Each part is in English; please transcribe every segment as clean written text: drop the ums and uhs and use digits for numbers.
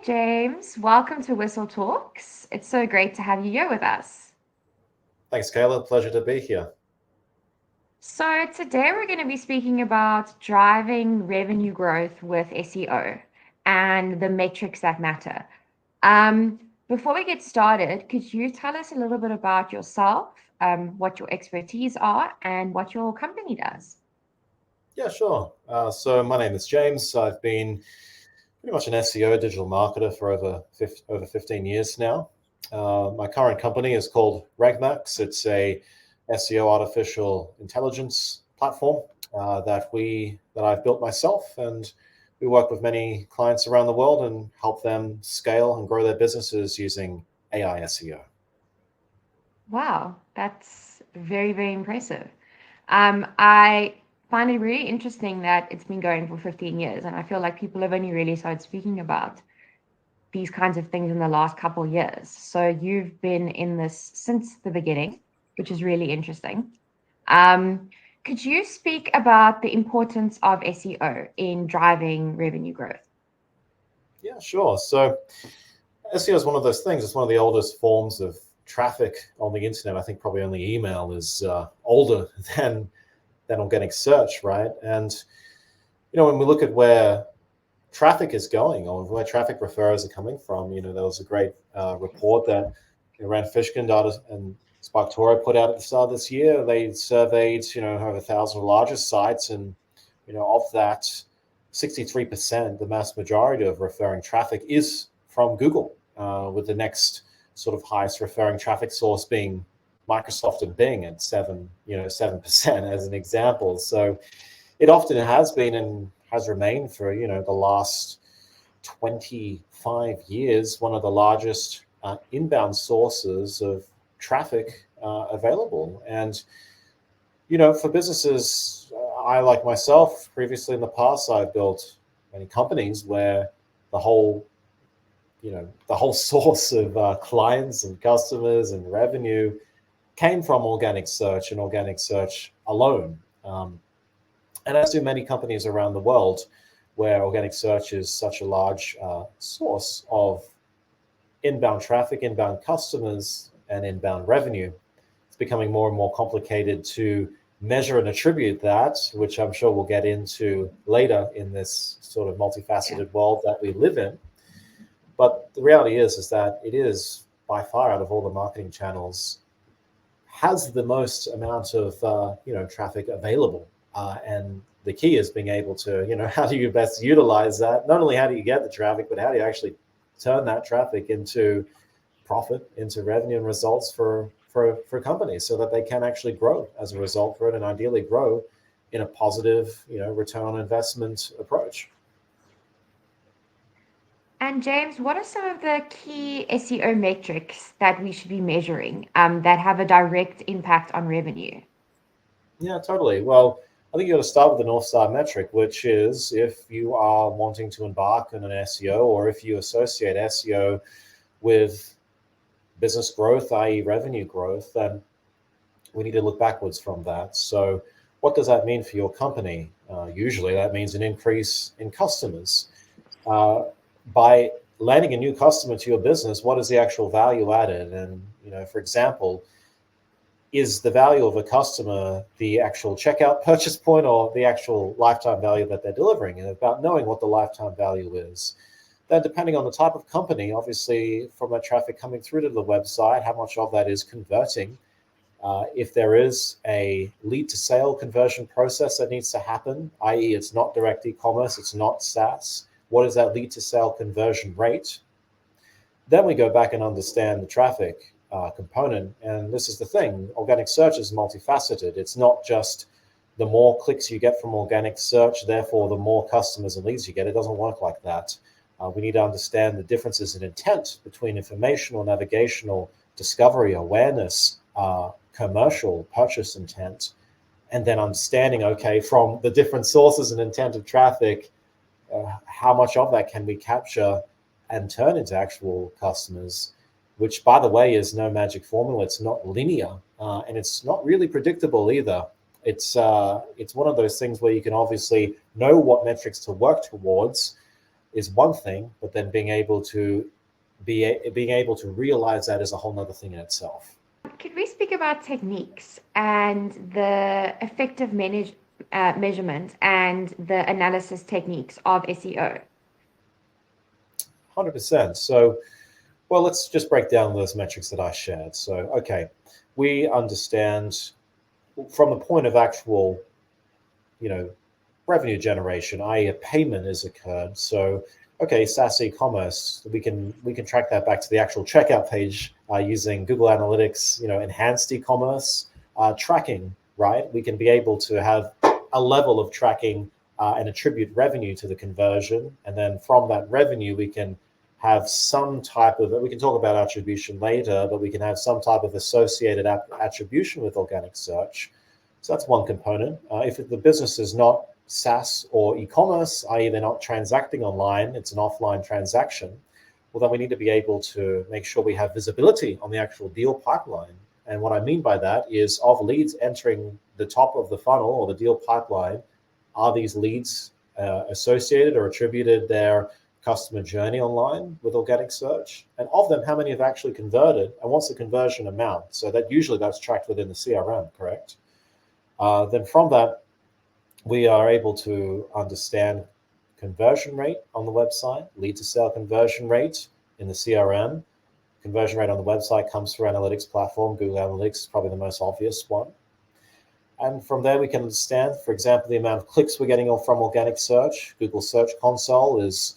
James. Welcome to Whistle Talks. It's so great to have you here with us. Thanks, Kayla. Pleasure to be here. So, today we're going to be speaking about driving revenue growth with SEO and the metrics that matter. Before we get started, could you tell us a little bit about yourself, what your expertise are, and what your company does? Yeah, sure. So my name is James. I've been pretty much an SEO digital marketer for over 15 years now. My current company is called Regmax. It's a SEO artificial intelligence platform that I've built myself, and we work with many clients around the world and help them scale and grow their businesses using AI SEO. Wow, that's very, very impressive. I find it really interesting that it's been going for 15 years, and I feel like people have only really started speaking about these kinds of things in the last couple of years. So you've been in this since the beginning, which is really interesting. Um, could you speak about the importance of SEO in driving revenue growth? Yeah, sure. So SEO is one of those things. It's one of the oldest forms of traffic on the internet. I think probably only email is older than organic search, right? And when we look at where traffic is going or where traffic referrers are coming from, there was a great report that Rand Fishkin data and SparkToro put out at the start of this year. They surveyed, over 1,000 largest sites, and of that, 63%, the mass majority of referring traffic is from Google, with the next sort of highest referring traffic source being Microsoft and Bing at 7% as an example. So it often has been and has remained for the last 25 years one of the largest inbound sources of traffic available. And for businesses, I, like myself, previously in the past, I've built many companies where the whole source of clients and customers and revenue came from organic search and organic search alone. And as do many companies around the world, where organic search is such a large source of inbound traffic, inbound customers, and inbound revenue. It's becoming more and more complicated to measure and attribute that, which I'm sure we'll get into later in this sort of multifaceted world that we live in. But the reality is that it is by far, out of all the marketing channels, has the most amount of traffic available. And the key is being able to, how do you best utilize that? Not only how do you get the traffic, but how do you actually turn that traffic into profit, into revenue and results for companies, so that they can actually grow as a result for it, and ideally grow in a positive, return on investment approach. And James, what are some of the key SEO metrics that we should be measuring that have a direct impact on revenue? Yeah, totally. Well, I think you got to start with the North Star metric, which is if you are wanting to embark on an SEO, or if you associate SEO with business growth, i.e. revenue growth, then we need to look backwards from that. So what does that mean for your company? Usually that means an increase in customers. By landing a new customer to your business, what is the actual value added? And, for example, is the value of a customer the actual checkout purchase point, or the actual lifetime value that they're delivering? And about knowing what the lifetime value is. Then, depending on the type of company, obviously from that traffic coming through to the website, how much of that is converting? If there is a lead to sale conversion process that needs to happen, i.e. it's not direct e-commerce, it's not SaaS, what is that lead to sale conversion rate? Then we go back and understand the traffic component. And this is the thing, organic search is multifaceted. It's not just the more clicks you get from organic search, therefore the more customers and leads you get. It doesn't work like that. We need to understand the differences in intent between informational, navigational, discovery, awareness, commercial, purchase intent, and then understanding, okay, from the different sources and intent of traffic, how much of that can we capture and turn into actual customers, which, by the way, is no magic formula. It's not linear, and it's not really predictable either. It's one of those things where you can obviously know what metrics to work towards. is one thing, but then being able to realize that is a whole nother thing in itself. Could we speak about techniques and the effective measurement and the analysis techniques of SEO? 100%. So, well, let's just break down those metrics that I shared. So, okay, we understand from the point of actual, revenue generation, i.e., a payment has occurred. So, okay, SaaS e-commerce, we can track that back to the actual checkout page using Google Analytics, enhanced e-commerce tracking, right? We can be able to have a level of tracking and attribute revenue to the conversion, and then from that revenue, we can have some type of, we can talk about attribution later, but we can have some type of associated attribution with organic search. So that's one component. If the business is not SaaS or e-commerce, i.e. they're not transacting online, it's an offline transaction, well, then we need to be able to make sure we have visibility on the actual deal pipeline. And what I mean by that is of leads entering the top of the funnel or the deal pipeline, are these leads associated or attributed their customer journey online with organic search? And of them, how many have actually converted? And what's the conversion amount? So that usually that's tracked within the CRM, correct? Then from that, we are able to understand conversion rate on the website, lead to sale conversion rate in the CRM. Conversion rate on the website comes through analytics platform. Google Analytics is probably the most obvious one. And from there, we can understand, for example, the amount of clicks we're getting from organic search. Google Search Console is,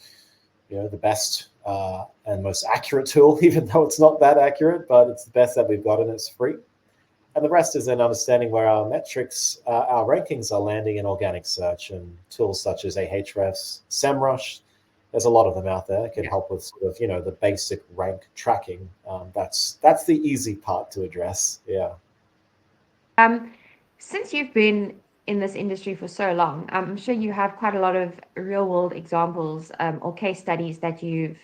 the best and most accurate tool, even though it's not that accurate, but it's the best that we've got and it's free. And the rest is then understanding where our metrics, our rankings are landing in organic search, and tools such as Ahrefs, SEMrush. There's a lot of them out there that can help with sort of, the basic rank tracking. That's the easy part to address. Yeah. Since you've been in this industry for so long, I'm sure you have quite a lot of real world examples or case studies that you've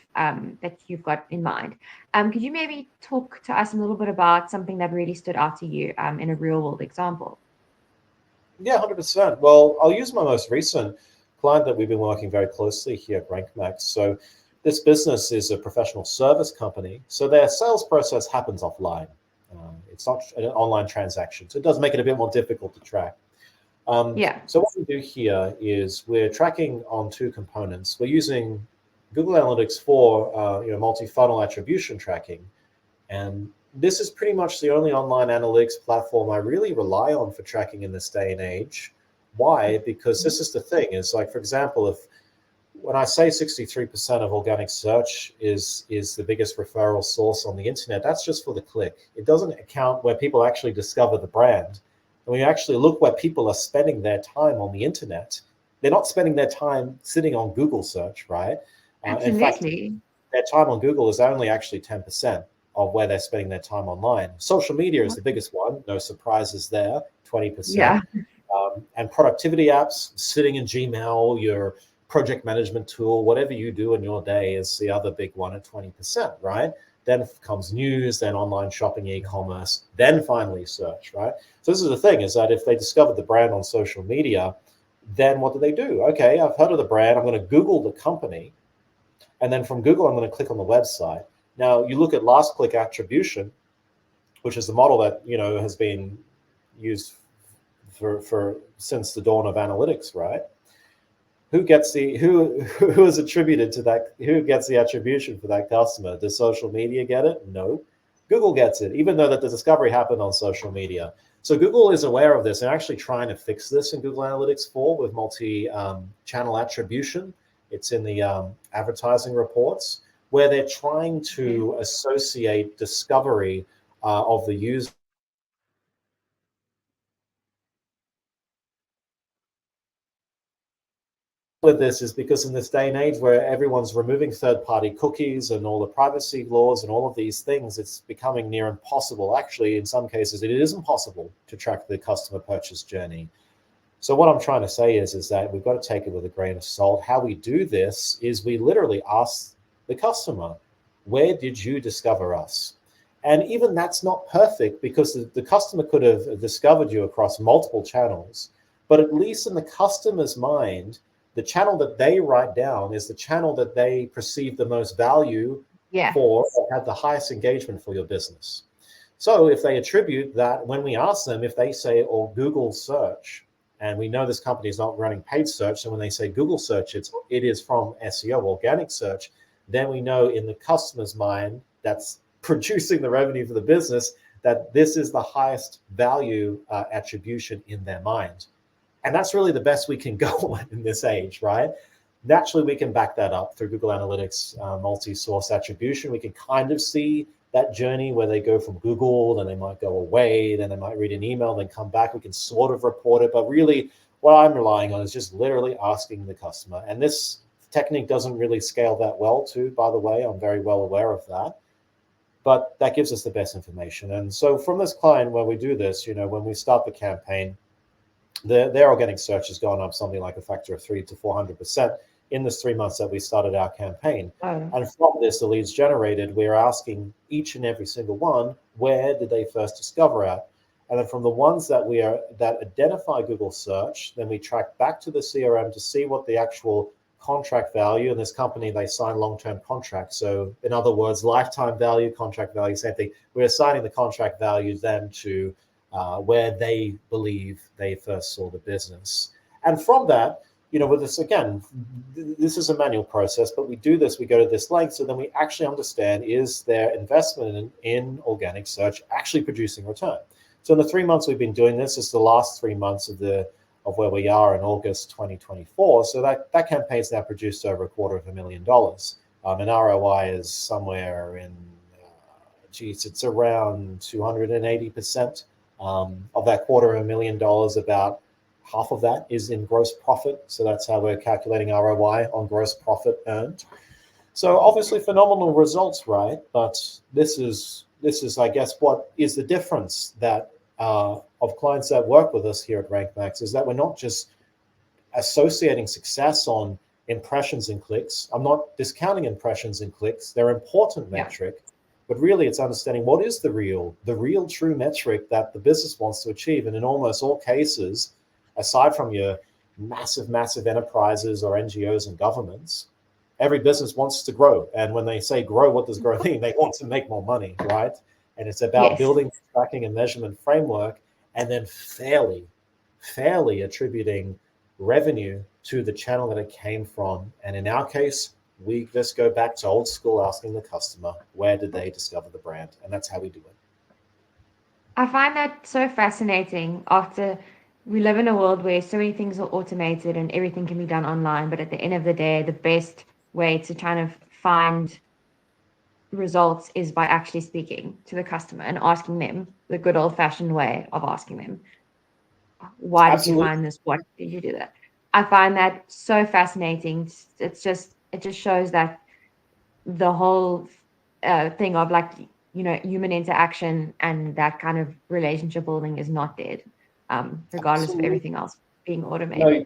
got in mind. Could you maybe talk to us a little bit about something that really stood out to you in a real world example? Yeah, 100%. Well, I'll use my most recent client that we've been working very closely here at RankMax. So this business is a professional service company. So their sales process happens offline. It's not an online transaction. So it does make it a bit more difficult to track. So what we do here is we're tracking on two components. We're using Google Analytics for multi-funnel attribution tracking. And this is pretty much the only online analytics platform I really rely on for tracking in this day and age. Why? Because this is the thing, is like, for example, when I say 63% of organic search is the biggest referral source on the internet, that's just for the click. It doesn't account where people actually discover the brand. And when you actually look where people are spending their time on the internet, they're not spending their time sitting on Google search, right? In fact, their time on Google is only actually 10% of where they're spending their time online. Social media is the biggest one. No surprises there, 20%. Yeah. And productivity apps, sitting in Gmail, your project management tool, whatever you do in your day is the other big one at 20%, right? Then comes news, then online shopping, e-commerce, then finally search, right? So this is the thing, is that if they discover the brand on social media, then what do? Okay, I've heard of the brand. I'm going to Google the company. And then from Google, I'm going to click on the website. Now, you look at last click attribution, which is the model that, has been used for since the dawn of analytics, right? Who is attributed to that? Who gets the attribution for that customer? Does social media get it? No. Google gets it, even though that the discovery happened on social media. So Google is aware of this and actually trying to fix this in Google Analytics 4 with multi-channel attribution. It's in the advertising reports where they're trying to associate discovery of the user with this is because in this day and age where everyone's removing third-party cookies and all the privacy laws and all of these things, it's becoming near impossible. Actually, in some cases, it is impossible to track the customer purchase journey. So what I'm trying to say is that we've got to take it with a grain of salt. How we do this is we literally ask the customer, where did you discover us? And even that's not perfect because the customer could have discovered you across multiple channels, but at least in the customer's mind, the channel that they write down is the channel that they perceive the most value Yeah. for, or have the highest engagement for your business. So if they attribute that, when we ask them, if they say, or Google search, and we know this company is not running paid search, so when they say Google search, it is from SEO, organic search, then we know in the customer's mind that's producing the revenue for the business that this is the highest value attribution in their mind. And that's really the best we can go in this age, right? Naturally, we can back that up through Google Analytics multi-source attribution. We can kind of see that journey where they go from Google, then they might go away, then they might read an email, then come back. We can sort of report it. But really, what I'm relying on is just literally asking the customer. And this technique doesn't really scale that well, too, by the way. I'm very well aware of that. But that gives us the best information. And so from this client, when we do this, when we start the campaign, their organic search has gone up something like a factor of 300 to 400% in the 3 months that we started our campaign. Oh, And from this, the leads generated, we're asking each and every single one, where did they first discover at? And then from the ones that identify Google search, then we track back to the CRM to see what the actual contract value. In this company, they sign long-term contracts. So in other words, lifetime value, contract value, same thing. We're assigning the contract value then to where they believe they first saw the business. And from that, with this, again, this is a manual process, but we do this, we go to this length, so then we actually understand, is their investment in organic search actually producing return? So in the 3 months we've been doing this, it's the last 3 months of where we are in August 2024. So that campaign's now produced over $250,000. And ROI is somewhere in, it's around 280%. Of that $250,000, about half of that is in gross profit. So that's how we're calculating ROI, on gross profit earned. So obviously phenomenal results, right? But this is, I guess, what is the difference that of clients that work with us here at RankMax, is that we're not just associating success on impressions and clicks. I'm not discounting impressions and clicks. They're important metric. But really, it's understanding what is the real true metric that the business wants to achieve. And in almost all cases, aside from your massive enterprises or NGOs and governments, every business wants to grow. And when they say grow, what does grow mean? They want to make more money, right? And it's about building, tracking, and measurement framework, and then fairly attributing revenue to the channel that it came from. And in our case, we just go back to old school, asking the customer, where did they discover the brand? And that's how we do it. I find that so fascinating. After we live in a world where so many things are automated and everything can be done online, but at the end of the day, the best way to kind of find results is by actually speaking to the customer and asking them the good old fashioned way of asking them, why did you find this? What did you do that? I find that so fascinating. It just shows that the whole thing of human interaction and that kind of relationship building is not dead, regardless of everything else being automated. No,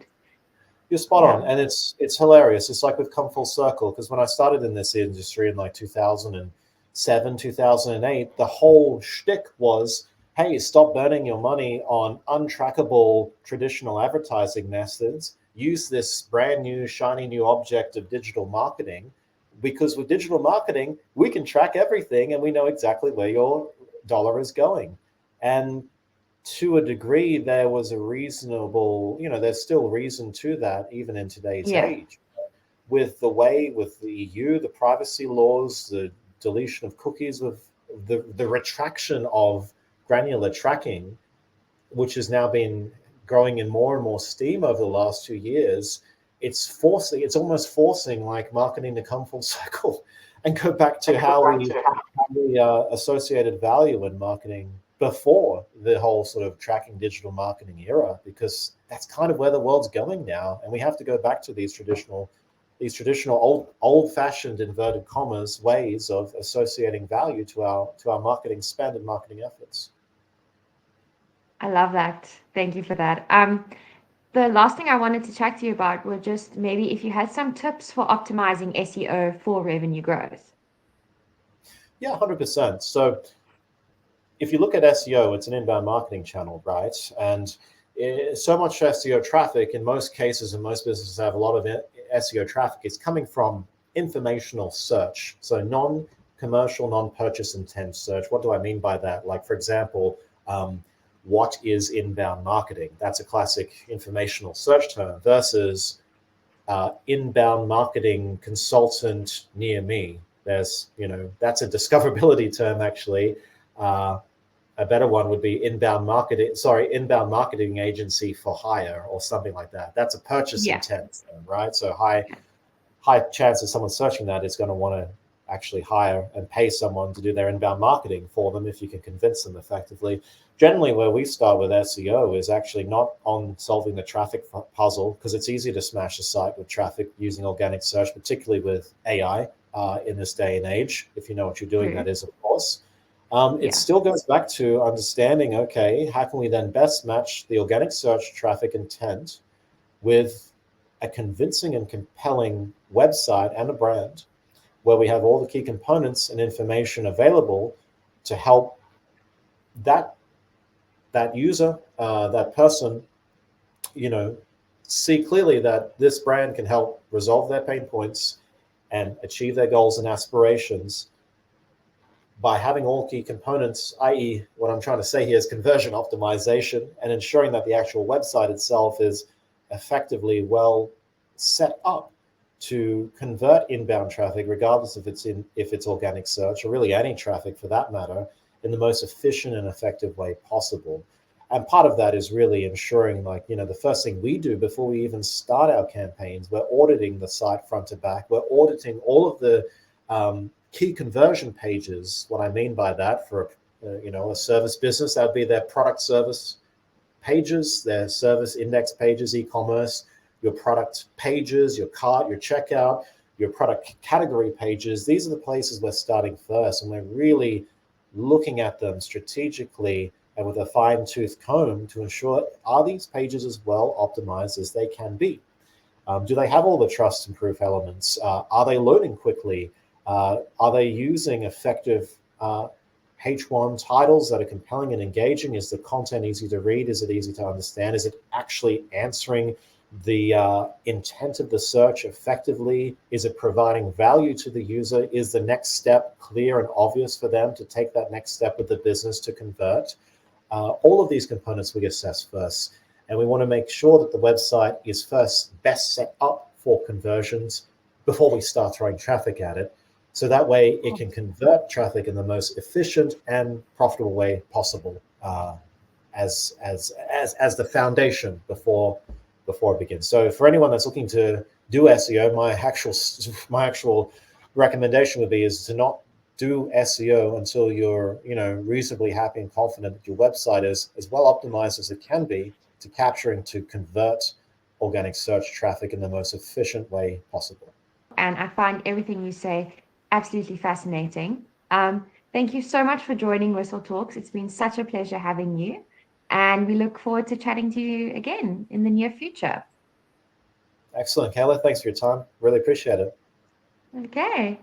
you're spot on. And it's hilarious. It's like we've come full circle, because when I started in this industry in like 2007, 2008, the whole shtick was, hey, stop burning your money on untrackable traditional advertising methods. Use this brand new, shiny new object of digital marketing, because with digital marketing, we can track everything and we know exactly where your dollar is going. And to a degree, there was a reasonable, there's still reason to that, even in today's age. With the EU, the privacy laws, the deletion of cookies, with the retraction of granular tracking, which has now been growing in more and more steam over the last 2 years, it's almost forcing like marketing to come full circle and go back to how we associated value in marketing before the whole sort of tracking digital marketing era, because that's kind of where the world's going now. And we have to go back to these traditional old-fashioned inverted commas ways of associating value to our marketing spend and marketing efforts. I love that. Thank you for that. The last thing I wanted to chat to you about was just maybe if you had some tips for optimizing SEO for revenue growth. Yeah, 100%. So if you look at SEO, it's an inbound marketing channel, right? And so much SEO traffic, in most cases, and most businesses have a lot of SEO traffic, is coming from informational search. So non-commercial, non-purchase intent search. What do I mean by that? Like, for example, what is inbound marketing? That's a classic informational search term versus inbound marketing consultant near me. There's, that's a discoverability term, actually. A better one would be inbound marketing agency for hire or something like that. That's a purchase Yeah. intent, right? So high chance of someone searching that is going to want to actually hire and pay someone to do their inbound marketing for them if you can convince them effectively. Generally, where we start with SEO is actually not on solving the traffic puzzle, because it's easy to smash a site with traffic using organic search, particularly with AI in this day and age, if you know what you're doing, True. that is, of course. It Yeah. still goes back to understanding, okay, how can we then best match the organic search traffic intent with a convincing and compelling website and a brand where we have all the key components and information available to help that user, that person, see clearly that this brand can help resolve their pain points and achieve their goals and aspirations by having all key components, i.e., what I'm trying to say here is conversion optimization, and ensuring that the actual website itself is effectively well set up to convert inbound traffic, regardless if it's organic search or really any traffic for that matter, in the most efficient and effective way possible. And part of that is really ensuring, the first thing we do before we even start our campaigns, we're auditing the site front to back. We're auditing all of the key conversion pages. What I mean by that, for a service business, that would be their product service pages, their service index pages, e-commerce, your product pages, your cart, your checkout, your product category pages. These are the places we're starting first, and we're really looking at them strategically and with a fine-tooth comb to ensure, are these pages as well optimized as they can be? Do they have all the trust and proof elements? Are they loading quickly? Are they using effective H1 titles that are compelling and engaging? Is the content easy to read? Is it easy to understand? Is it actually answering the intent of the search effectively? Is it providing value to the user? Is the next step clear and obvious for them to take that next step with the business to convert? All of these components we assess first, and we want to make sure that the website is first best set up for conversions before we start throwing traffic at it. So that way it can convert traffic in the most efficient and profitable way possible, as the foundation before it begins. So for anyone that's looking to do SEO, my actual recommendation would be is to not do SEO until you're reasonably happy and confident that your website is as well optimized as it can be to capture and to convert organic search traffic in the most efficient way possible. And I find everything you say absolutely fascinating. Thank you so much for joining Whistle Talks. It's been such a pleasure having you, and we look forward to chatting to you again in the near future. Excellent, Kayla. Thanks for your time. Really appreciate it. Okay.